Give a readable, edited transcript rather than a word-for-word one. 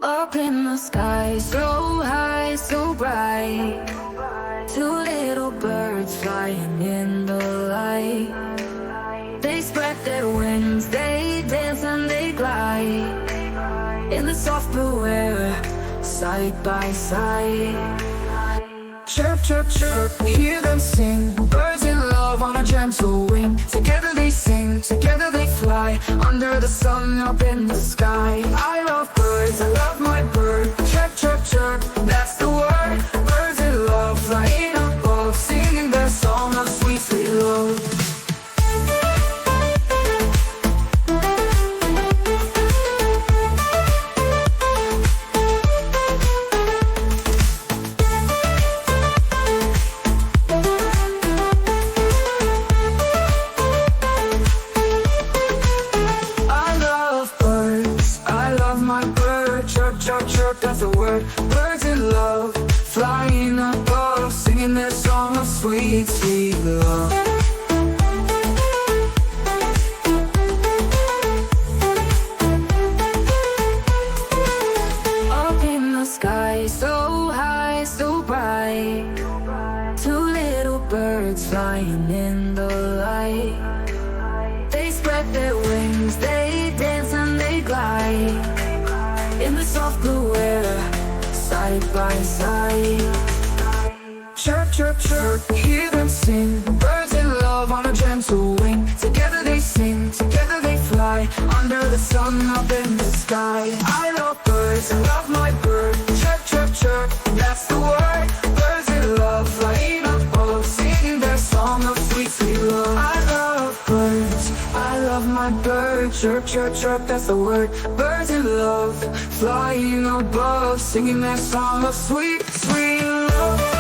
Up in the sky, so high, so bright. Two little birds flying in the light. They spread their wings, they dance and they glide in the soft blue air, side by side. Chirp, chirp, chirp, hear them sing. Birds in love on a gentle wing. Together they sing, together they fly, under the sun up in the sky. I love birds, I love my bird. Chirp, chirp, chirp, that's the word. Birds in love, flying above, singing their song of sweet, sweet love. Chirp, chirp, chirp, that's the word. Birds in love, flying above, singing their song of sweet, sweet love. Up in the sky, so high, so bright. Two little birds flying in the light. They spread their wings, they dance and they glide in the soft blue air, side by side. Chirp, chirp, chirp, hear them sing. Birds in love on a gentle wing. Together they sing, together they fly, under the sun up in the sky. I love birds, I love my bird. Chirp, chirp, chirp, that's the word. Birds in love, flying above, singing their song of sweet, sweet love. I love birds, I love my bird. Chirp, chirp, chirp, that's the word. Birds in love, flying above, singing their song of sweet, sweet love.